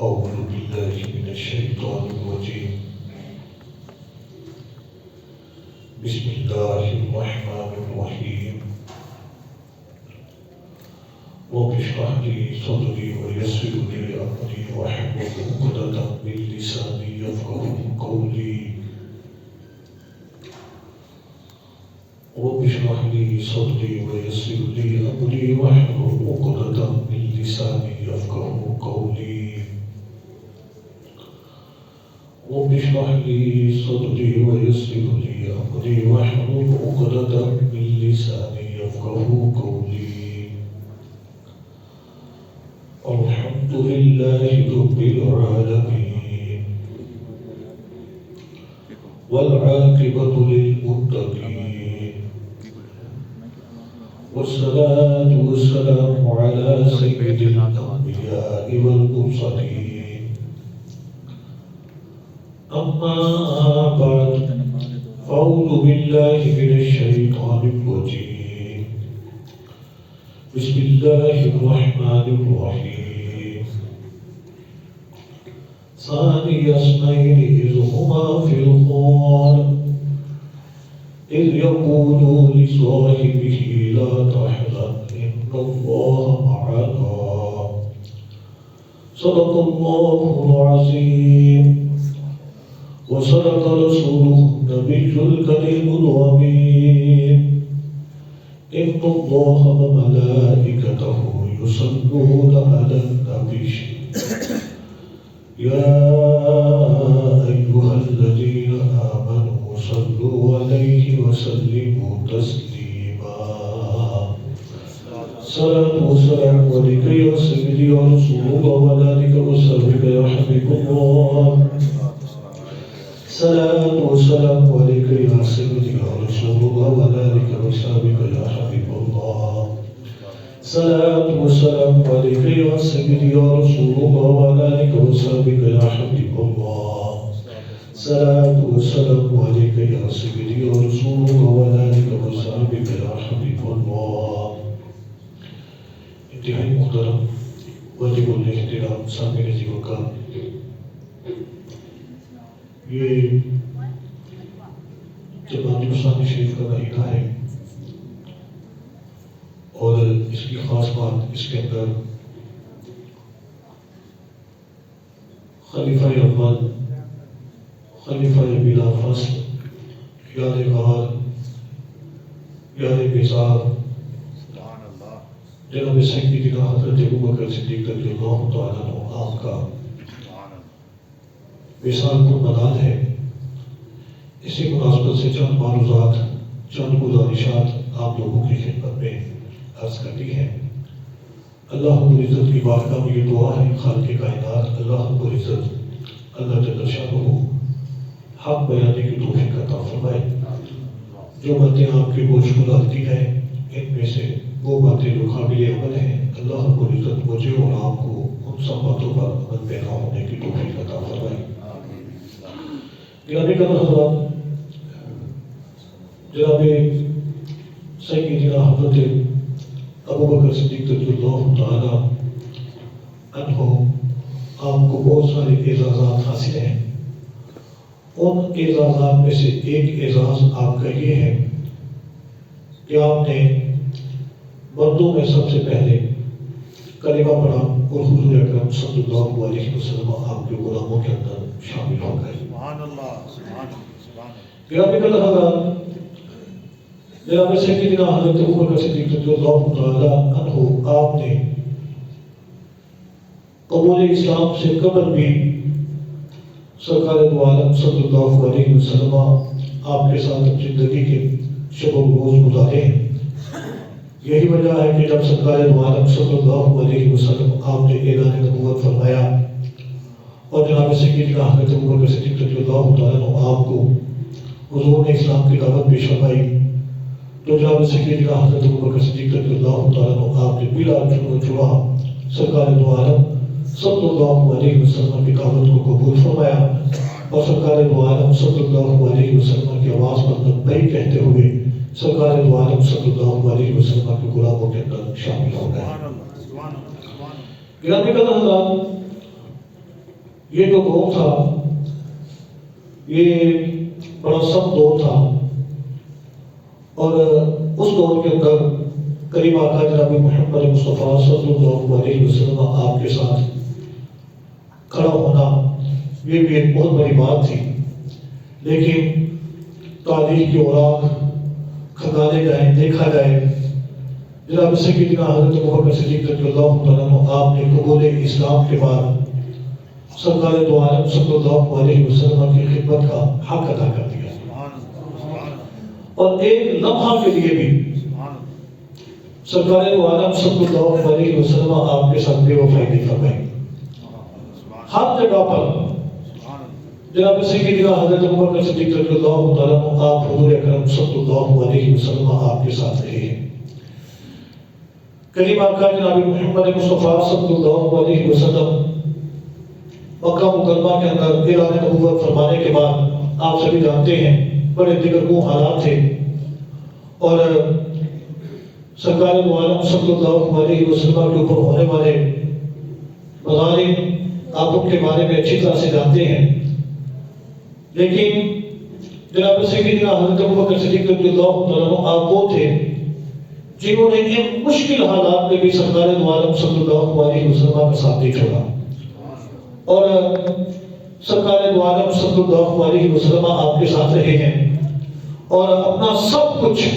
أعوذ بالله من الشيطان الرجيم بسم الله الرحمن الرحيم رب اشرح لي صدري ويسر لي أمري واحلل عقدة من لساني يفقهوا قولي رب اشرح لي صدري ويسر لي أمري واحلل عقدة من لساني يفقهوا قولي رب اشرح لي صدري ويسر لي أمري واحلل عقدة من لساني يفقهوا قولي الحمد لله رب العالمين والعاقبة للمتقين والصلاة والسلام على سيد الأنبياء والمرسلين أما بعد فأعوذ بالله من الشيطان الرجيم بسم الله الرحمن الرحيم ثاني اثنين إذ هما في الغار إذ يقول لصاحبه لا تحزن إن الله معنا صدق الله العظيم وصدق رسوله النبي الكريم الأمين إن الله وملائكته يصلون على النبي يا أيها الذين آمنوا صلوا عليه وسلموا تسليما صلاة والسلام عليك يا سيدي يا رسول الله وعلى آلك وصحبك يا حبيب الله صلاة والسلام عليك يا سيدي يا رسول الله وعلى آلك وصحبك يا حبيب الله صلاة والسلام عليك يا سيدي يا رسول الله وعلى آلك وصحبك يا حبيب الله صلاة والسلام عليك يا سيدي يا رسول الله وعلى آلك وصحبك يا حبيب الله انتہائی محترم واجب الاحترام سامعین عزیز وکرام، یہ جماعت اسلامی شریف کا مہینہ ہے اور اس کی خاص بات اس کے اندر خلیفہ اول خلیفہ بلا فصل یار غار یار بیزار جناب سیدنا حضرت ابوبکر صدیق رضی اللہ تعالیٰ عنہ آپ کا وصال کو منال ہے۔ اسی مناسبت سے چند معروضات چند گزارشات آپ لوگوں کی خدمت میں عرض کرتی ہے۔ اللہ رب العزت کی بارگاہ میں یہ دعا ہے خالق کائنات اللہ رب العزت اللہ جل شانہ حق بیانی کی توفیق عطا فرمائے۔ جو باتیں آپ کے گوش کو ڈالتی ہیں ان میں سے وہ باتیں جو قابل عمل ہیں اللہ رب العزت مجھے اور آپ کو ان سب باتوں پر عمل پیرا ہونے کی توفیق عطا فرمائے۔ گرامی قدر حضرات، جناب سیدنا حضرت ابوبکر صدیق رضی اللہ تعالیٰ عنہ آپ کو بہت سارے اعزازات حاصل ہیں۔ ان اعزازات میں سے ایک اعزاز آپ کا یہ ہے کہ آپ نے مردوں میں سب سے پہلے کلمہ پڑھا اور حضور اکرم صلی اللہ علیہ وسلم آپ کے غلاموں کے اندر شامل ہو گئے۔ گرامی قدر حضرات، جناب سیدنا حضرت ابوبکر صدیق رضی اللہ تعالیٰ عنہ آپ نے قبول اسلام سے قبل بھی سرکار دو عالم صلی اللہ علیہ وسلم آپ کے ساتھ زندگی کے شب و روز گزارے ہیں۔ یہی وجہ ہے کہ جب سرکار دو عالم صلی اللہ علیہ وسلم آپ نے اعلان نبوت فرمایا اور جناب سیدنا حضرت ابوبکر صدیق رضی اللہ تعالیٰ عنہ آپ کو حضور نے اسلام کی دعوت پیش فرمائی تو جناب سیدنا حضرت ابوبکر صدیق رضی اللہ تعالیٰ عنہ آپ نے بلا چڑا سرکار دو عالم صلی اللہ علیہ وسلم کی دعوت کو قبول فرمایا اور سرکار دو عالم صلی اللہ علیہ وسلم کی آواز پر لبیک کہتے ہوئے سرکار دو عالم صلی اللہ علیہ وسلم کے غلاموں کے اندر شامل ہو گئے۔ گرامی قدر حضرات، یہ جو دور تھا یہ بڑا سخت دور تھا، اور اس دور کے اندر کریم آقا جناب محمد مصطفیٰ صلی اللہ علیہ وسلم آپ کے ساتھ کھڑا ہونا یہ بھی ایک بہت بڑی بات تھی. لیکن تاریخ کی اوراق کھنگالے جائیں، دیکھا جائے، جناب سیدنا حضرت ابوبکر صدیق رضی اللہ تعالیٰ عنہ آپ نے قبول اسلام کے بعد سرکار دو عالم صلی اللہ علیہ وسلم کی خدمت کا حق ادا کر دیا، اور ایک لمحہ کے لیے بھی سرکار دو عالم صلی اللہ علیہ وسلم آپ کے ساتھ بے وفائی نہیں فرمائی. ہر جگہ پر جناب سیدنا حضرت ابوبکر صدیق رضی اللہ تعالیٰ عنہ آپ حضور اکرم صلی اللہ علیہ وسلم آپ کے ساتھ رہے ہیں. کریم آقا جناب محمد مصطفیٰ صلی اللہ علیہ وسلم مکہ مکرمہ کے اندر اعلان نبوت فرمانے کے بعد آپ سبھی جانتے ہیں بڑے دیگر حالات تھے، اور سرکار دو عالم صلی اللہ علیہ وسلم کے اوپر ہونے والے مظالم آپ ان کے بارے میں اچھی طرح سے جانتے ہیں. لیکن جناب سیدنا حضرت ابوبکر صدیق رضی اللہ تعالیٰ عنہ آپ وہ تھے جنہوں نے ان مشکل حالات میں بھی سرکار دو عالم صلی اللہ علیہ وسلم کا ساتھ نہیں چھوڑا، اور سرکار دو عالم صلی اللہ علیہ وسلم آپ کے ساتھ رہے ہیں، اور اپنا سب کچھ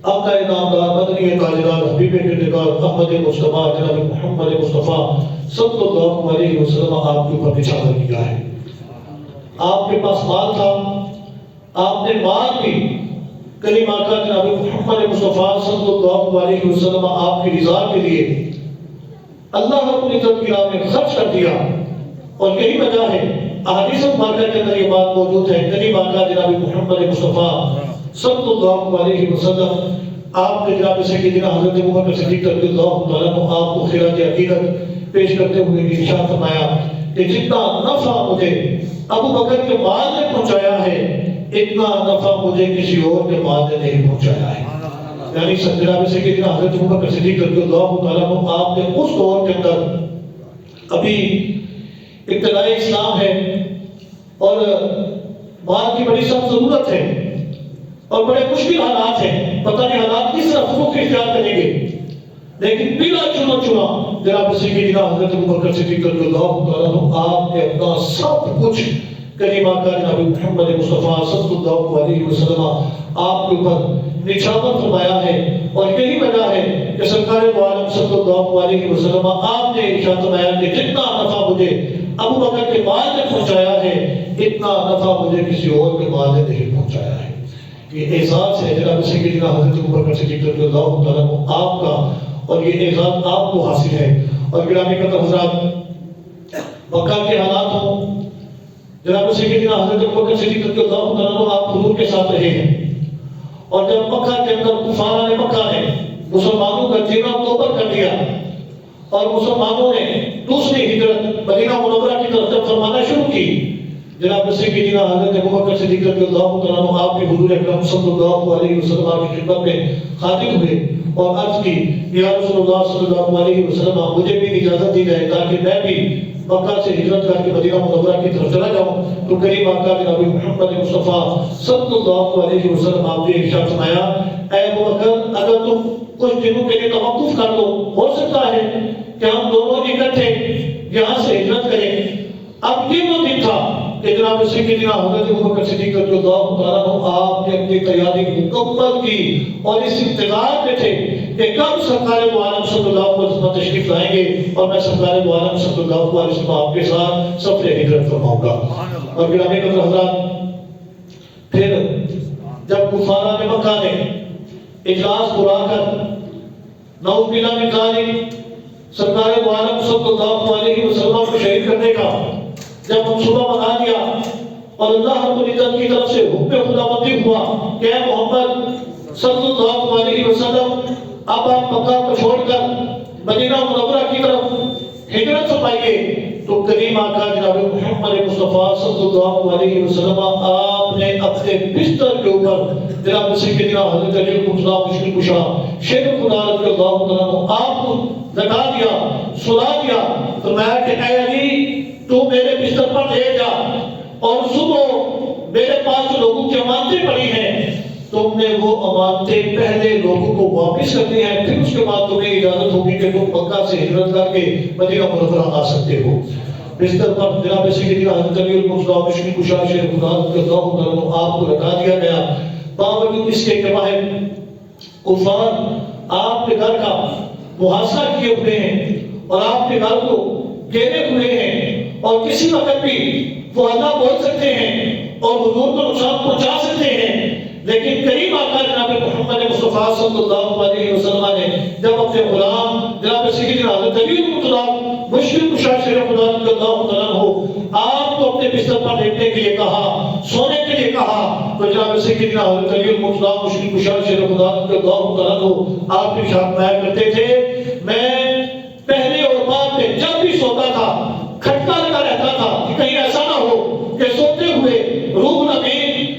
آقا نامدار مدنی تاجدار حبیب کردگار احمد مصطفیٰ جناب محمد مصطفیٰ صلی اللہ علیہ وسلم آپ کے اوپر نچھاور کیا ہے. آپ کے پاس مال تھا، آپ نے مال بھی کریم آقا جناب محمد مصطفیٰ صلی اللہ علیہ وسلم آپ کی رضا کے لیے اللہ رب العزت کی راہ میں خرچ کر دیا. اور یہی وجہ ہے احادیث مبارکہ کے اندر یہ بات موجود ہے، کریم آقا جناب محمد مصطفیٰ صلی اللہ علیہ وسلم آپ نے جناب سیدنا حضرت ابوبکر صدیق رضی اللہ تعالیٰ عنہ آپ کو خراج عقیدت پیش کرتے ہوئے ارشاد فرمایا کہ جتنا نفع مجھے ابوبکر کے مال نے پہنچایا ہے اتنا نفع مجھے کسی اور کے مال نے نہیں پہنچایا ہے. یعنی جناب سیدنا حضرت ابوبکر صدیق رضی اللہ تعالیٰ عنہ آپ نے اس دور کے اندر ابھی ابتدائی اسلام ہے اور مال کی بڑی سخت ضرورت ہے اور بڑے مشکل حالات ہیں، پتہ نہیں حالات کس طرح سلوک اختیار کریں گے، لیکن بلا چنا جناب سیدنا حضرت ابوبکر صدیق رضی اللہ تعالیٰ عنہ آپ نے اپنا سب کچھ کریم آقا جناب محمد مصطفیٰ صلی اللہ علیہ وسلم آپ کے اوپر نچھاور فرمایا ہے. اور یہی وجہ ہے کہ سرکار دو عالم صلی اللہ علیہ وسلم آپ نے ارشاد فرمایا کہ جتنا نفع مجھے ابوبکر کے مال نے پہنچایا ہے اتنا نفع مجھے کسی اور کے مال نے نہیں پہنچایا ہے. یہ اعزاز ہے جناب سیدنا حضرت ابوبکر صدیق رضی اللہ تعالیٰ عنہ آپ کا، اور یہ اعزاز آپ کو حاصل ہے. اور گرامی قدر حضرات، مکہ کے حالات ہوں، جناب سیدنا حضرت ابوبکر صدیق رضی اللہ تعالیٰ عنہ آپ حضور کے ساتھ رہے ہیں، اور جب مکہ کے اندر کفار مکہ نے مسلمانوں کا جینا توبر کر دیا اور مسلمانوں نے دوسری ہجرت مدینہ منورہ کی طرف فرمانا شروع کی، جناب سیدنا حضرت ابوبکر صدیق رضی اللہ تعالیٰ عنہ آپ کے حضور اکرم صلی اللہ علیہ وسلم کی خدمت میں حاضر ہوئے اور عرض کی یا رسول اللہ صلی اللہ علیہ وسلم مجھے بھی اجازت دی جائے تاکہ میں بھی مکہ سے ہجرت کر کے مدینہ منورہ کی طرف چلا جاؤں. تو کریم آقا جناب محمد مصطفیٰ صلی اللہ علیہ وسلم آپ نے ارشاد فرمایا اے ابوبکر اگر تم کچھ دنوں کے لیے توقف کر لو، ہو سکتا ہے کہ ہم دونوں اکٹھے یہاں سے ہجرت کریں. اب یہ وہ دن تھا کہ جناب سیدنا حضرت ابوبکر صدیق رضی اللہ تعالیٰ عنہ آپ نے اپنی تیاری مکمل کی اور اس انتظار میں تھے کہ کب سرکار دو عالم صلی اللہ علیہ وسلم تشریف لائیں گے اور میں سرکار دو عالم صلی اللہ علیہ وسلم آپ کے ساتھ سفر ہجرت فرماؤں گا. اور گرامی قدر حضرات، پھر جب کفار مکہ نے اجلاس برا کر نعوذ باللہ من ذالک سرکار دو عالم صلی اللہ علیہ وسلم کو شہید کرنے کا جب منصوبہ بنا دیا اور اللہ رب العزت کی طرف سے حکم خداوندی ہوا کہ اے محمد صلی اللہ علیہ وسلم اب آپ مکہ کو چھوڑ کر مدینہ منورہ کی طرف ہجرت فرمائیے، تو کریم آقا جناب محمد مصطفیٰ صلی اللہ علیہ وسلم آپ نے اپنے بستر کے اوپر جناب سیدنا حضرت علی المرتضیٰ مشکل کشا شیر خدا رضی اللہ عنہ آپ کو لگا دیا، سلا دیا، فرمایا کہ اے علی تو میرے بستر پر لے جا اور صبح میرے پاس لوگوں کی امانتیں پڑی ہیں تم نے وہ امانتیں پہلے لوگوں کو واپس کرنی ہیں، پھر اس کے بعد تمہیں اجازت ہوگی کہ تم مکہ سے ہجرت کر کے مدینہ منورہ آ سکتے ہو۔ بستر پر جناب سیدنا حضرت علی المرتضیٰ مشکل کشا شیر خدا رضی اللہ عنہ آپ کو لٹا دیا گیا، باوجود اس کے باہر کفار آپ کے گھر کا محاصرہ کیے ہوئے ہیں اور آپ کے گھر کو گھیرے ہوئے ہیں اور کسی وقت بھی وہ اللہ بول سکتے ہیں اور حضور کو نقصان پہنچا سکتے ہیں، لیکن کریم آقا جناب محمد مصطفیٰ صلی اللہ علیہ وسلم نے جب اپنے غلام جناب سیدنا حضرت علی المرتضیٰ مشکل کشا شیر خدا رضی اللہ عنہ آپ کو اپنے بستر پر لیٹنے کے لیے کہا، سونے کے لیے کہا، تو جناب سیدنا حضرت علی المرتضیٰ مشکل کشا شیر خدا رضی اللہ عنہ آپ کی شان بیان کرتے تھے، میں پہلے اور بعد میں جب بھی سوتا تھا کھٹکا لگا رہتا تھا کہ کہیں ایسا نہ ہو کہ سوتے ہوئے روح الامین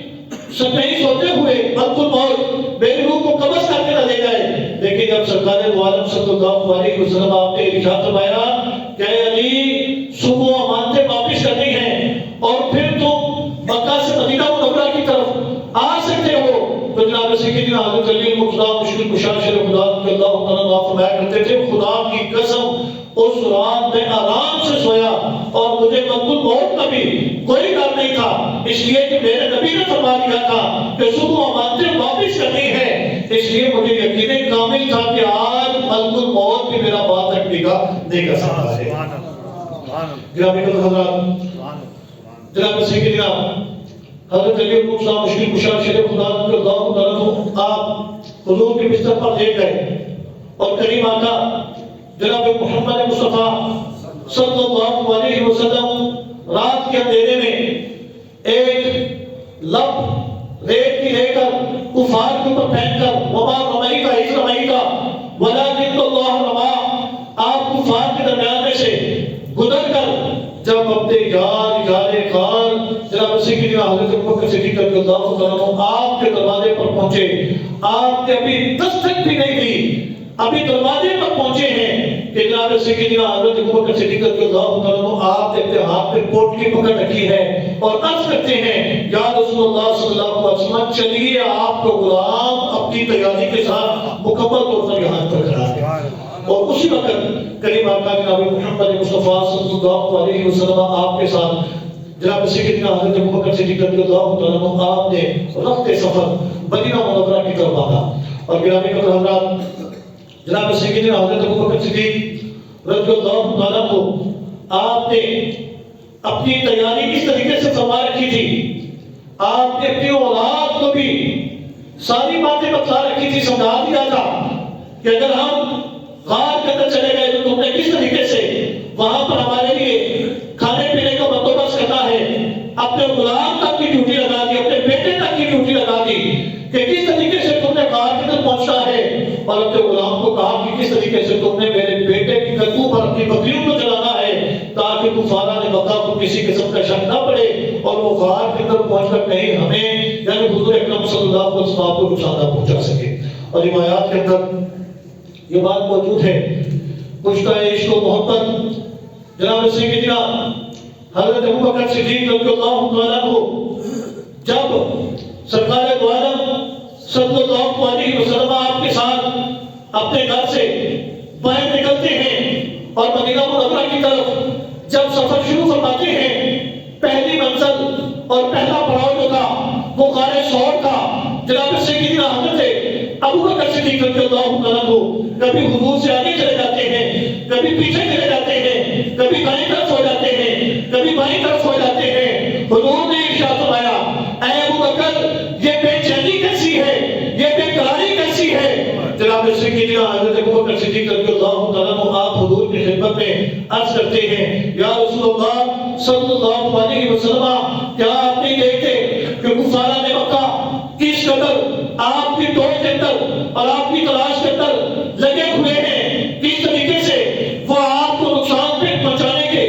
نہیں سوتے ہوئے ملک الموت میری روح کو قبض کر کے نہ لے جائے، لیکن جب سرکار دو عالم صلی اللہ علیہ وسلم آپ نے ارشاد فرمایا کہ علی صبح امانتیں واپس کرنی ہیں اور پھر تم مکہ سے مدینہ منورہ کی طرف آ سکتے ہو، تو جناب سیدنا حضرت علی المرتضیٰ مشکل کشا شیر خدا رضی اللہ عنہ فرمایا کرتے تھے خدا کی قسم اس رات میں آرام سے سویا اور مجھے ملک الموت کا بھی کوئی ڈر نہیں تھا، اس لیے کہ میرے نبی نے فرما دیا تھا کہ صبح امانتیں واپس کرنی ہے، اس لیے مجھے یقین کامل تھا کہ آج ملک الموت بھی میرا بات رکھنے کا نہیں کر سکتا ہے۔ گرامی حضرات، جناب سیدنا حضرت علی المرتضیٰ مشکل کشا شیر خدا رضی اللہ عنہ آپ حضور کے بستر پر لے گئے اور کریم آقا جناب محمد مصطفیٰ صلی اللہ علیہ وسلم رات کے اندھیرے میں ایک لب ریت کی لے کر کفار کے اوپر پھینک کر وما رمیت اذ رمیت ولکن اللہ رمی، آپ کفار کے درمیان میں سے گزر کر جب اپنے جارے کار جناب سیدنا حضرت ابوبکر صدیق رضی اللہ عنہ آپ کے دروازے پر پہنچے، آپ نے ابھی دستک بھی نہیں دی، ابھی دروازے پر پہنچے ہیں کہ جناب سیدنا حضرت ابوبکر صدیق رضی اللہ عنہ آپ نے اپنے ہاتھ میں پوٹلی پکڑ رکھی ہے اور عرض کرتے ہیں یا رسول اللہ صلی اللہ علیہ وسلم چلیے آپ کو غلام اپنی تیاری کے ساتھ مکمل طور پر یہاں پر کھڑا ہے، اور اسی وقت کریم آقا جناب محمد مصطفیٰ صلی اللہ علیہ وسلم آپ کے ساتھ جناب سیدنا حضرت ابوبکر صدیق رضی اللہ عنہ آپ نے رخت سفر مدینہ منورہ کی طرف آیا، اور گرامی حضرات جناب سیدنا حضرت ابوبکر صدیق رضی اللہ عنہ آپ نے اپنی تیاری اس طریقے سے فرما رکھی تھی، آپ نے اپنی اولاد کو بھی ساری باتیں بتا رکھی تھی، سمجھا دیا تھا کہ اگر ہم غار کے اندر چلے گئے تو تم نے کس طریقے سے وہاں پر ہمارے لیے کھانے پینے کا بندوبست کرنا ہے، اپنے غلام تک کی ڈیوٹی لگا دی، اپنے بیٹے تک کی ڈیوٹی لگا دی کہ کس طریقے سے تم نے غار کے اندر پہنچنا ہے، اور اپنے غلام کو کہا کہ کس طریقے سے تم نے میرے بیٹے کی گردوں پر اپنی بکریوں کو چلانا ہے تاکہ کفارہ نے مکہ کو کسی قسم کا شک نہ پڑے اور وہ غار کے اندر پہنچ کر کہیں ہمیں یعنی حضور اکرم صلی اللہ علیہ وسلم کو نقصان نہ پہنچا سکے۔ اور روایات کے اندر یہ بات موجود ہے، کشتہ عشق و محبت جناب سیدنا حضرت ابوبکر صدیق رضی اللہ عنہ جب سرکار دو عالم صلی اللہ علیہ وسلم آپ کے ساتھ اپنے گھر سے باہر نکلتے ہیں اور مدینہ منورہ کی طرف جب سفر شروع فرماتے ہیں، پہلی منزل اور پہلا پڑاؤ جو تھا وہ غار ثور تھا، جناب سیدنا حضرت ابوبکر صدیق رضی اللہ عنہ کبھی حضور سے آگے چلے جاتے ہیں، کبھی پیچھے چلے جاتے ہیں، کبھی دائیں طرف ہو جاتے ہیں، کبھی بائیں طرف ہو جاتے ہیں۔ حضور نے ارشاد فرمایا اے ابوبکر یہ بے چینی کیسی ہے، یہ بے قراری کیسی ہے؟ جناب سیدنا حضرت ابوبکر صدیق رضی اللہ عنہ آپ حضور کی خدمت میں عرض کرتے ہیں یا رسول اللہ صلی اللہ علیہ وسلم کیا آپ نہیں دیکھتے کہ کفارہ نے مکہ کس قدر آپ کی توڑ کے اندر اور آپ کی تلاش کے اندر لگے ہوئے ہیں، کس طریقے سے وہ آپ کو نقصان پہنچانے کے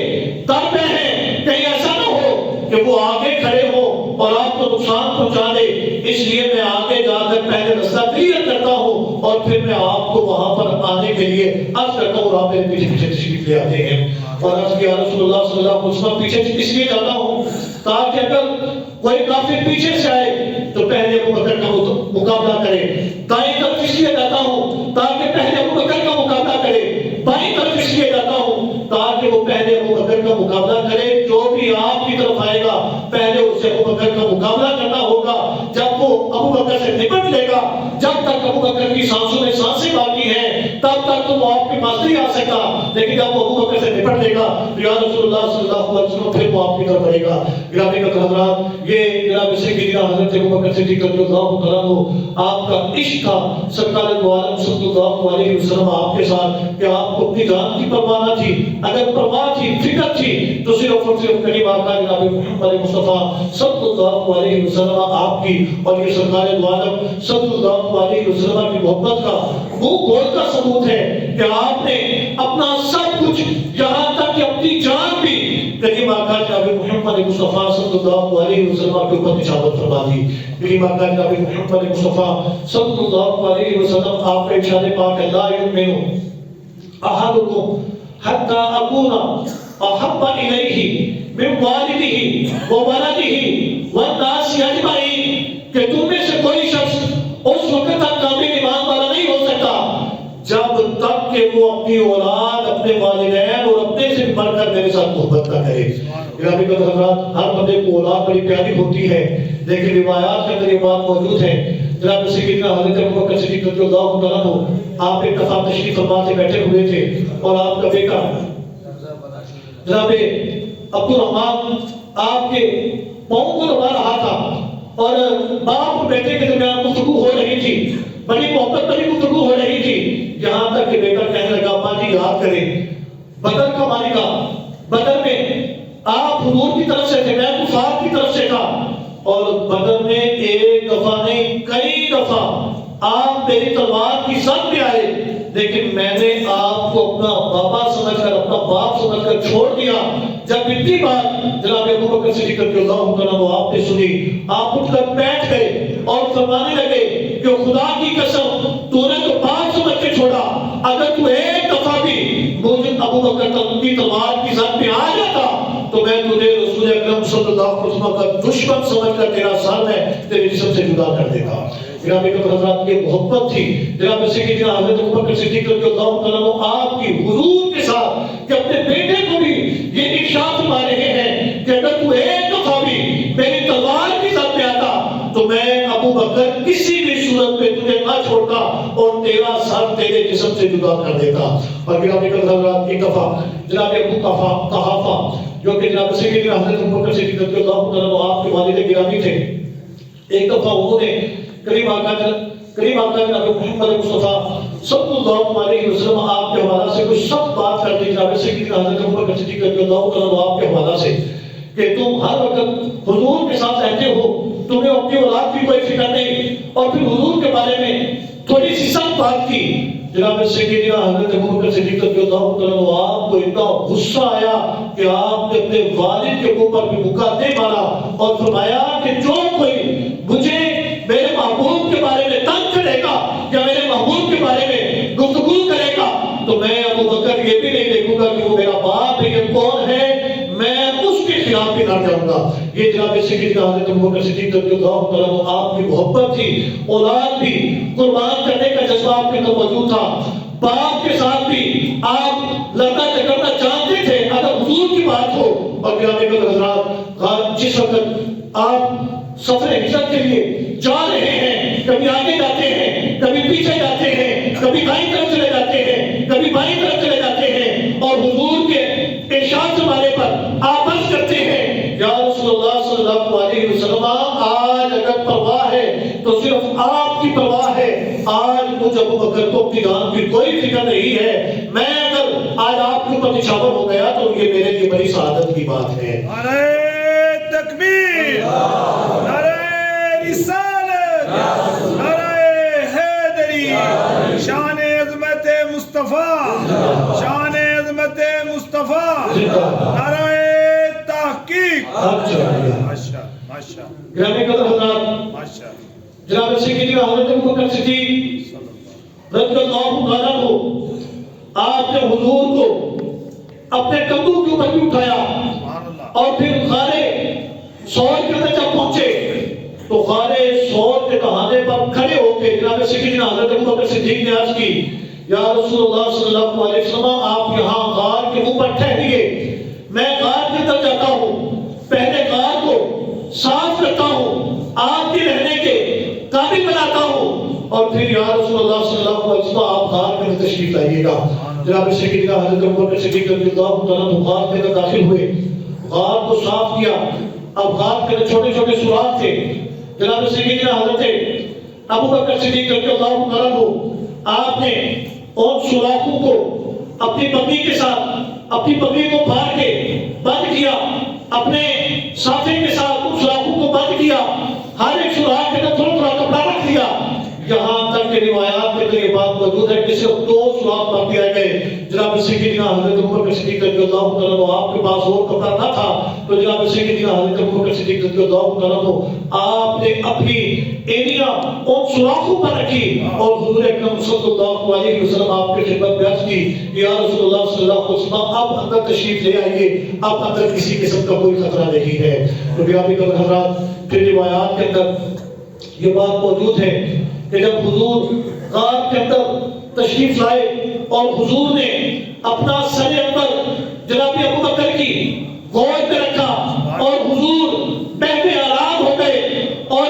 در پہ ہیں، کہیں ایسا نہ ہو کہ وہ آگے کھڑے ہو اور آپ کو نقصان پہنچا دے، اس لیے میں آگے جا کر پہلے رستہ کلیئر کرتا ہوں اور پھر میں آپ کو وہاں پر آنے کے لیے عرض کرتا ہوں اور آپ میرے پیچھے پیچھے تشریف لے آتے ہیں۔ اور عرض کیا رسول اللہ صلی اللہ علیہ وسلم پیچھے سے اس لیے جاتا ہوں تاکہ اگر کوئی کافر پیچھے سے آئے تو پہلے ابو بکر کا مقابلہ کرے، دائیں طرف اس لیے جاتا ہوں تاکہ پہلے ابو بکر کا مقابلہ کرے، بائیں طرف اس لیے جاتا ہوں تاکہ وہ پہلے ابو بکر کا مقابلہ کرے، جو بھی آپ کی طرف آئے گا پہلے اسے ابو بکر کا مقابلہ کرنا ہوگا، جب وہ ابو بکر سے نپٹ لے گا، جب تک ابو بکر کی سانسوں میں سانسیں باقی ہیں تب تک تو وہ آپ کے پاس نہیں آ سکتا، لیکن جب وہ ابو بکر سے نپٹ لے گا تو یا رسول اللہ صلی اللہ علیہ وسلم پھر وہ آپ کی طرف بڑھے گا۔ گرامی حضرات، یہ جناب سیدنا حضرت ابو بکر صدیق رضی اللہ تعالیٰ عنہ آپ کا عشق تھا سرکار دو عالم صلی اللہ علیہ وسلم آپ کے ساتھ کہ آپ کو اپنی جان کی پرواہ نہ تھی، اگر پرواہ تھی، فکر تھی تو صرف اور صرف کریم آقا جناب محمد مصطفیٰ صلی اللہ علیہ وسلم آپ کی اور یہ سرکار دو عالم صلی اللہ علیہ وسلم کی محبت کا وہ گول کا ثبوت ہے کہ آپ نے اپنا سب کچھ یہاں تک کہ اپنی جان بھی کریم آقا جناب محمد مصطفیٰ صلی اللہ علیہ وسلم کے اوپر نشاور فرما دی۔ کریم آقا جناب محمد مصطفیٰ صلی اللہ علیہ وسلم آپ کا ارشاد پاک ہے لا یؤمن احدکم حتی اکون احب الیہ من والدہ وولدہ والناس اجمعین، کہ تم میں سے کوئی شخص اس وقت تک کامل ایمان والا نہیں ہو سکتا جب تک کہ وہ اپنی اولاد، اپنے والدین اور اپنے سے بڑھ کر میرے ساتھ محبت نہ کرے۔ گرامی حضرات، ہر بندے کو اولاد بڑی پیاری ہوتی ہے، لیکن روایات کے اندر یہ بات موجود ہے۔ جناب سیدنا حضرت ابو بکر صدیق رضی اللہ تعالیٰ عنہ آپ ایک دفعہ تشریف فرما سے بیٹھے ہوئے تھے اور آپ کا بیٹا جناب عبد الرحمن آپ کے پاؤں کو دبا رہا تھا اور باپ اور بیٹے کے درمیان گفتگو ہو رہی تھی، بڑی محبت بڑی گفتگو ہو رہی تھی، یہاں تک کہ بیٹا کہنے لگا ابا جی یاد کریں بدر کا مارکہ، بدر میں آپ حضور کی طرف سے تھے، میں کفار کی طرف سے تھا، اور بدر میں ایک دفعہ نہیں کئی دفعہ آپ میری تلوار کی زد میں آئے، لیکن میں نے آپ کو اپنا بابا سمجھ کر، اپنا باپ سمجھ کر چھوڑ دیا۔ جب اتنی بات جناب ابو بکر صدیق رضی اللہ تعالیٰ عنہ آپ نے سنی، آپ اٹھ کر بیٹھ گئے اور فرمانے لگے کہ خدا کی قسم تو نے تو باپ سمجھ کے چھوڑا، اگر تو ایک دفعہ بھی مجھے ابو بکر کی تلوار کی زد میں آ جاتا تو میں تجھے رسول اکرم صلی اللہ علیہ وسلم کا دشمن سمجھ کر تیرا سر میں تیرے جسم سے جدا کر دیتا۔ جناب حضرات یہ محبت تھی جناب سیدنا حضرت ابو بکر صدیق رضی اللہ تعالیٰ عنہ آپ کی حضور کے ساتھ کہ اپنے بیٹے کو بھی یہ ارشاد فرما رہے ہیں کہ اگر تو ایک دفعہ بھی میری تلوار کی زد میں آتا تو میں ابو بکر کسی بھی صورت میں تجھے نہ چھوڑتا اور تیرا سر تیرے جسم سے جدا کر دیتا۔ اور جناب حضرات ایک دفعہ جناب ابو قحافہ جو کہ جناب سیدنا حضرت ابو بکر صدیق رضی اللہ تعالیٰ عنہ آپ کے والد گرامی تھے، ایک دفعہ انہوں نے کریم آقا جناب محمد مصطفیٰ صلی اللہ علیہ وسلم آپ کے حوالہ سے کچھ سخت بات کر دی جناب سیدنا حضرت ابو بکر صدیق رضی اللہ تعالیٰ عنہ آپ کے حوالہ سے کہ تم ہر وقت حضور کے ساتھ رہتے ہو، تمہیں اپنی اولاد کی کوئی فکر نہیں، اور پھر حضور کے بارے میں تھوڑی سی سخت بات کی۔ جناب سیدنا حضرت ابو بکر صدیق رضی اللہ تعالیٰ عنہ آپ کو اتنا غصہ آیا کہ آپ نے اپنے والد کے اوپر بھی مکہ دے مارا اور فرمایا کہ جو کوئی مجھے میرے محبوب کے بارے میں تنگ کرے گا یا میرے محبوب کے بارے میں گفتگو کرے گا تو میں ابو بکر یہ بھی نہیں دیکھوں گا کہ وہ میرا باپ ہے یا کون ہے، میں اس کے خلاف بھی نہ جاؤں گا۔ یہ جناب سیدنا حضرت ابو بکر صدیق رضی اللہ تعالیٰ عنہ آپ کی محبت تھی، اولاد بھی قربان کرنے کا جذبہ آپ کے اندر موجود تھا، باپ کے ساتھ بھی آپ لڑنا جھگڑنا جانتے تھے اگر حضور کی بات ہو۔ اور جناب حضرات جس وقت آپ سفر ہجرت کے لیے جا رہے ہیں، کبھی آگے جاتے ہیں، کبھی پیچھے جاتے ہیں، کبھی دائیں طرف چلے جاتے ہیں، کبھی بائیں طرف چلے جاتے ہیں، اور حضور کے ارشاد فرمانے پر آپ عرض کرتے ہیں یا رسول اللہ صلی اللہ علیہ وسلم آج اگر پرواہ ہے تو صرف آپ کی پرواہ ہے، آج مجھ ابو بکر کو اپنی جان کی کوئی فکر نہیں ہے، میں اگر آج آپ کے اوپر نشاور ہو گیا تو یہ میرے لیے بڑی سعادت کی بات ہے۔ نعرہ تکبیر، نعرہ رسالت، نعرہ حیدری، شان عظمت مصطفیٰ، شان عظمت مصطفیٰ، نعرہ تحقیق۔ ماشاء گرامی حضرات، ماشاء جناب سیدنا حضرت ابو بکر صدیق رضی اللہ تعالیٰ عنہ آپ نے حضور کو اپنے کندھوں کے اوپر بھی اٹھایا سبحان اللہ اور پھر غارے سور کے اندر جب پہنچے تو غارے سور کے بہانے پر کھڑے ہو کے جناب سیدنا حضرت ابوبکر صدیق نے عرض کی یا رسول اللہ صلی اللہ علیہ وسلم آپ یہاں غار کے اوپر ٹھہریے میں غار کے اندر جاتا ہوں پہلے غار کو صاف کرتا ہوں آپ کے رہنے کے قابل بناتا ہوں اور پھر یا رسول اللہ صلی اللہ علیہ وسلم آپ غار کے اندر تشریف لائیے گا جناب سیدنا حضرت ابوبکر صدیق رضی اللہ تعالیٰ عنہ غار کے اندر داخل ہوئے غار کو صاف کیا اب غار کے اندر چھوٹے چھوٹے سوراخ تھے جناب سیدنا حضرت ابوبکر صدیق رضی اللہ تعالیٰ عنہ آپ نے ان سوراخوں کو اپنی پگڑی کے ساتھ اپنی پگڑی کو پھاڑ کے بند کیا اپنے ساتھی کے ساتھ ان سوراخوں کو بند کیا ہر ایک سوراخ کے اندر تھوڑا تھوڑا کپڑا رکھ دیا یہاں تک کہ روایات میں یہ بات موجود ہے کہ صرف 2 سوراخ باقی رہ گئے جناب سیدنا حضرت ابوبکر صدیق رضی اللہ تعالیٰ عنہ آپ کے پاس اور کپڑا نہ تھا تو جناب سیدنا حضرت ابوبکر صدیق رضی اللہ تعالیٰ عنہ آپ نے اپنی اینیاں ان سوراخوں پر رکھی اور حضور اکرم صلی اللہ علیہ وسلم آپ کی خدمت میں عرض کی یا رسول اللہ صلی اللہ علیہ وسلم اب اندر تشریف لے آئیے اب اندر کسی قسم کا کوئی خطرہ نہیں ہے تو بیابی قدر حضرات پھر روایات کے اندر یہ بات موجود ہے کہ جب حضور غار کے اندر تشریف لائے اور حضور نے اپنا سر انور جناب ابوبکر کی گود میں رکھا اور حضور بہتے آرام ہو گئے اور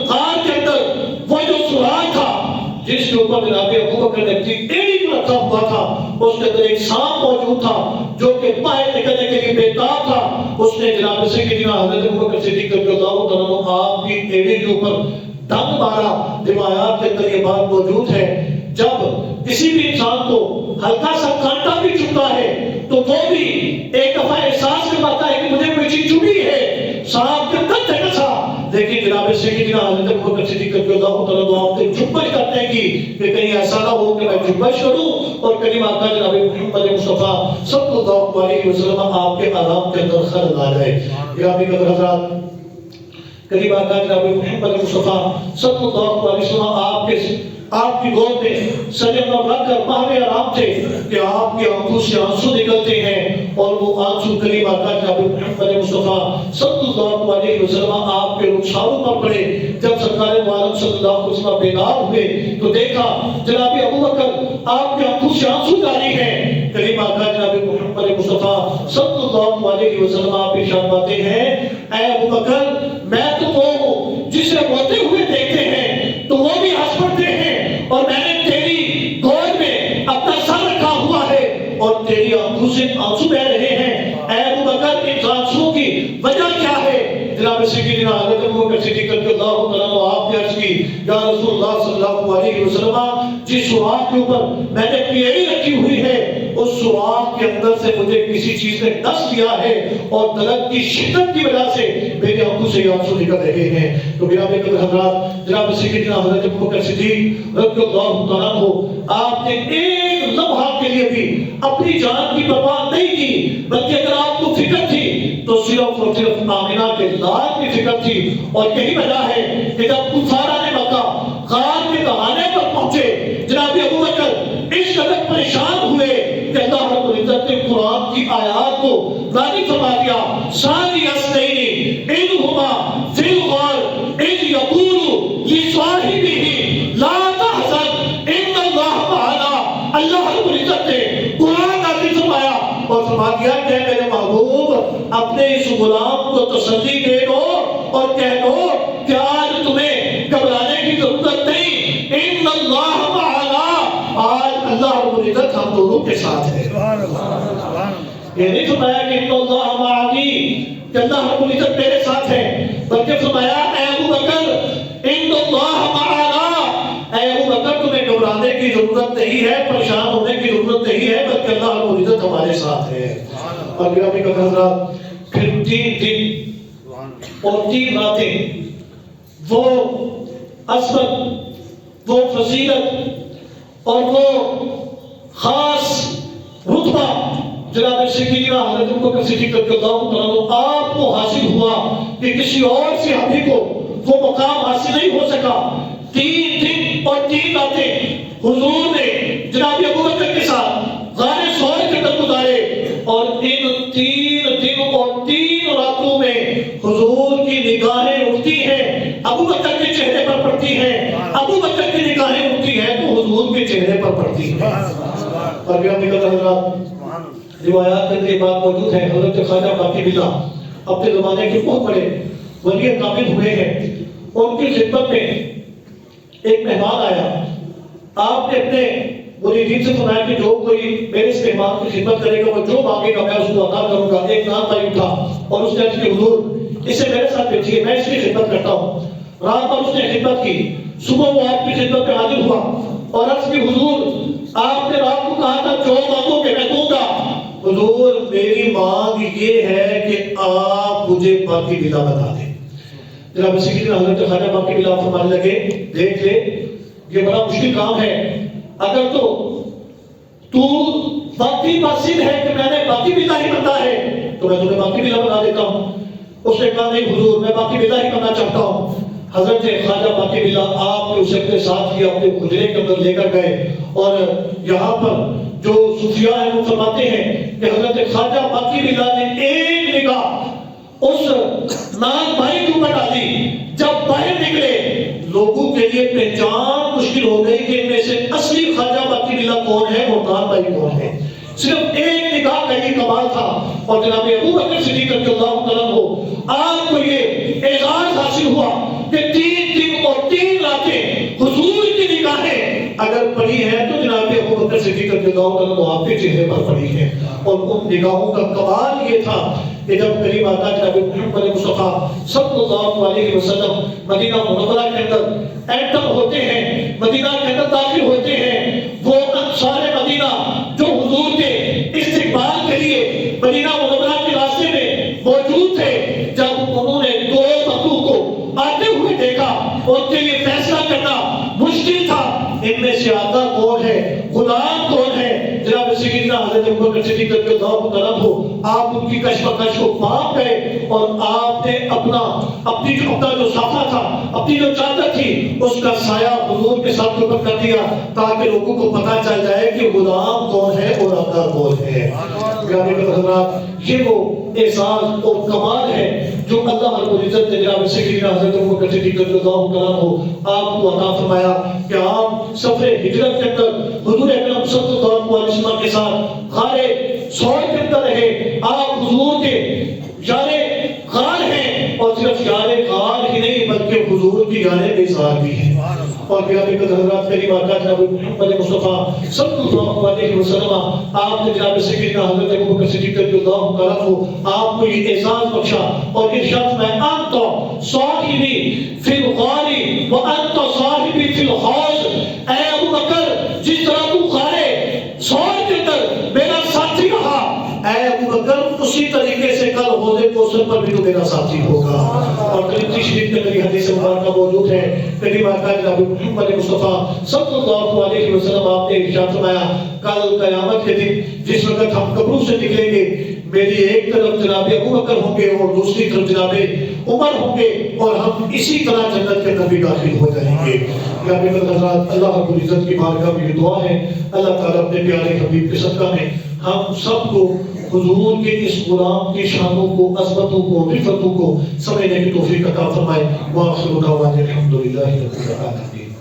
غار کے اندر وہ جو سوراخ تھا جس کے اوپر جناب ابوبکر نے اپنی ایڑی کو رکھا ہوا تھا اس کے اندر ایک سانپ موجود تھا جو کہ باہر نکلنے کے لیے بےتاب تھا اس نے جناب سیدنا حضرت ابوبکر صدیق رضی اللہ تعالیٰ عنہ آپ کی ایڑی کے اوپر دم مارا روایات کے اندر یہ بات موجود ہے جب کسی بھی انسان کو ہلکا سا کانٹا بھی چبھتا ہے تو وہ بھی ایک دفعہ احساس کرواتا ہے کہ مجھے کوئی چیز چبھی ہے سانپ کے اندر تھا کسا لیکن جناب سیدنا حضرت ابوبکر صدیق رضی اللہ تعالیٰ عنہ آپ نے جھپش کرتے ہیں کہ کہیں ایسا نہ ہو کہ میں جھپش کروں اور کلمہ کا جناب محمد مصطفیٰ صلی اللہ علیہ وسلم آپ کے آرام کے اندر خلل آ جائے گرامی قدر حضرات قریب آقا جناب محمد مصطفیٰ صلی اللہ علیہ وسلم آپ کی گود میں سر انور رکھ کر باہر آرام تھے کہ آپ کی آنکھوں سے آنسو نکلتے ہیں اور وہ آنسو قریب آقا جناب محمد مصطفیٰ صلی اللہ علیہ وسلم آپ کے رخساروں پر پڑے جب سرکار عالم صلی اللہ علیہ وسلم بیدار ہوئے تو دیکھا جناب ابوبکر آپ کی آنکھوں سے آنسو جاری ہیں قریب آقا جناب محمد مصطفیٰ صلی اللہ علیہ وسلم آپ ارشاد فرماتے ہیں اے ابوبکر میں تو وہ ہوں جسے روتے ہوئے دیکھتے ہیں تو وہ بھی ہنس پڑتے ہیں اور میں نے تیری گود میں اپنا سر رکھا ہوا ہے اور تیری آنکھوں سے آنسو بہ رہے ہیں اے ابوبکر ان آنسوؤں کی وجہ کیا ہے جناب سیدنا حضرت ابوبکر صدیق رضی اللہ تعالیٰ عنہ آپ نے عرض کی یا رسول اللہ صلی اللہ علیہ وسلم جس سوراخ کے اوپر میں نے اپنی ایڑی رکھی ہوئی ہے اس سوراخ کے اندر سے مجھے کسی چیز نے ڈس لیا ہے اور درد کی شدت کی وجہ سے میری آنکھوں سے آنسو نکل رہے ہیں تو میرا قدر حضرات جناب سیدنا حضرت ابوبکر صدیق رضی اللہ تعالیٰ عنہ آپ نے ایک لمحہ کے لیے بھی اپنی جان کی پرواہ نہیں کی بلکہ اگر آپ کو فکر تھی تو صرف اور صرف آمنہ کے لال کی فکر تھی اور یہی وجہ ہے کہ جب کفارہ نے مکہ غار کے بہانے پر پہنچے جناب ابوبکر اس قدر پریشان ہوئے کہ اللہ رب العزت نے قرآن کی آیات کو نازل فرما دیا ثانی اثنین اذ ہما فی الغار اذ یقول لصاحبہ لا تحزن ان اللہ معنا اللہ رب العزت نے قرآن نازل فرمایا اور فرما دیا کہ میرے محبوب اپنے اس غلام کو تسلی دے دو اور کہہ دو کہ آج تمہیں گھبرانے کی ضرورت نہیں ان اللہ معنا آج اللہ رب العزت ہم دونوں کے ساتھ ہے سبحان اللہ سبحان اللہ یہ نہیں فرمایا کہ ان اللہ معانی کہ اللہ رب العزت میرے ساتھ ہے بلکہ فرمایا اے ابوبکر ان اللہ معنا اے ابوبکر تمہیں گھبرانے کی ضرورت نہیں ہے پریشان ہونے کی ضرورت نہیں ہے بلکہ اللہ رب العزت ہمارے ساتھ ہے اور میرا بھی قدر حضرات پھر 3 دن اور 3 راتیں وہ عظمت وہ فضیلت اور وہ خاص رتبہ جناب سیدنا حضرت ابوبکر صدیق رضی اللہ تعالیٰ عنہ آپ کو حاصل ہوا کہ کسی اور صحابی کو وہ مقام حاصل نہیں ہو سکا 3 دن اور 3 راتیں حضور نے جناب ابوبکر کے ساتھ غار سور کے اندر گزارے اور حضور کی نگاہیں اٹھتی ہیں ابو بکر کے چہرے پر پڑتی ہیں، ابو بکر کی نگاہیں اٹھتی ہیں تو حضور کے چہرے پر پڑتی ہیں۔ اور بھی ہم نکل حضرات روایات کے اندر یہ بات موجود ہے، حضرت خواجہ باقی باللہ اپنے زمانے کے بہت بڑے ولی کامل ہوئے ہیں، ان کی خدمت میں ایک مہمان آیا، آپ نے اپنے مریدین سے فرمایا کہ جو کوئی میرے اس مہمان کی خدمت کرے گا وہ جو مانگے گا میں اس کو عطا کروں گا۔ ایک نام بھائی اٹھا اور اس نے عرض کی حضور اسے میرے ساتھ بیٹھیے، میں اس کی خدمت کرتا ہوں۔ رات بھر اس نے خدمت کی، صبح وہ آپ کی خدمت میں حاضر ہوا اور عرض کی حضور آپ نے رات کو کہا تھا جو مانگو گے میں دوں گا، حضور میری مانگ یہ ہے کہ آپ مجھے باقی بلا بتا دیں۔ جناب سیدنا حضرت خواجہ باقی بلا فرمانے لگے دیکھ لے یہ بڑا مشکل کام ہے، اگر تو باقی باسد ہے کہ میں نے باقی بلا ہی بننا ہے تو میں تمہیں باقی بلا بنا دیتا ہوں۔ اس نے کہا نہیں حضور میں باقی بلا ہی بننا چاہتا ہوں۔ حضرت خواجہ باقی بلا آپ نے اسے اپنے ساتھ کیا، اپنے حجرے کے اندر لے کر گئے اور یہاں پر جو صوفیاء ہیں وہ فرماتے ہیں کہ حضرت خواجہ باقی بلا نے ایک نگاہ اس نام بھائی کے اوپر ڈالی، جب باہر نکلے لوگوں کے لیے پہچان مشکل ہو گئی کہ ان میں سے اصلی خواجہ باقی بلا کون ہے اور نام بھائی کون ہے۔ صرف ایک نگاہ کا یہ کمال تھا اور جناب ابو بکر صدیق رضی اللہ تعالیٰ عنہ آپ کو یہ اعزاز حاصل ہوا کہ 3 دن اور 3 راتیں حضور کی نگاہیں اگر پڑی ہیں تو جناب ابو بکر صدیق رضی اللہ تعالیٰ عنہ آپ کے چہرے پر پڑی ہیں۔ اور ان نگاہوں کا کمال یہ تھا کہ جب کریم آقا جناب محمد مصطفیٰ صلی اللہ علیہ وسلم مدینہ منورہ کے اندر انٹر ہوتے ہیں، مدینہ کے اندر داخل ہوتے ہیں، وہ انصار مدینہ جو حضور کے استقبال کے لیے مدینہ منورہ کے راستے میں موجود تھے، جب انہوں نے 2 بندوں کو آتے ہوئے دیکھا ان کے لیے فیصلہ کرنا مشکل تھا ان میں سے آقا کون ہے، غلام کون ہے۔ جناب سیدنا حضرت ابوبکر صدیق رضی اللہ تعالیٰ عنہ آپ ان کی کشمکش کو پاپ گئے اور آپ نے اپنی جو صافہ تھا، اپنی جو چادر تھی اس کا سایہ حضور کے ساتھ اوپر کر دیا تاکہ لوگوں کو پتہ چل جائے کہ غلام کون ہے اور آقا کون ہے۔ حضرات یہ وہ احساس اور کمال ہے جو اللہ رب العزت نے جناب سیدنا حضرت ابوبکر صدیق رضی اللہ تعالیٰ عنہ آپ کو عطا فرمایا کہ آپ سفر ہجرت کے اندر حضور اکرم صلی اللہ علیہ وسلم کے ساتھ غار ثور کے اندر رہے، آپ حضور کے یار غار ہیں اور صرف یار غار ہی نہیں بلکہ حضور کی یار بیزار بھی ہیں۔ اور گرامی حضرات کریم آقا جناب محمد مصطفیٰ صلی اللہ علیہ وسلم آپ نے جناب سیدنا حضرت ابوبکر صدیق رضی اللہ تعالیٰ عنہ آپ کو یہ اعزاز بخشا اور ارشاد میں انت صاحبی فی الغار وانت صاحبی فی الحوض، اے ابوبکر جس طرح تو غار ثور کے اندر میرا ساتھی رہا، اے ابوبکر اسی طریقے سے کل حوض کوثر پر بھی تو میرا ساتھی ہوگا۔ اور ترمذی شریف میں میری حدیث مبارکہ موجود ہے، کریم آقا جناب محمد مصطفیٰ صلی اللہ علیہ وسلم آپ نے ارشاد فرمایا کل قیامت کے دن جس وقت ہم قبروں سے نکلیں گے میری ایک طرف جناب ابوبکر ہوں گے اور دوسری طرف جناب عمر ہوں گے اور ہم اسی طرح جنت کے اندر بھی داخل ہو جائیں گے۔ جناب حضرات اللہ رب العزت کی بارگاہ میں یہ دعا ہے اللہ تعالیٰ اپنے پیارے حبیب کے صدقہ میں ہم سب کو حضور کے اس غلام کی شانوں کو، عظمتوں کو، رفتوں کو سمجھنے کی توفیق عطا فرمائے۔ وآخر دعوانا الحمدللہ رب العالمین۔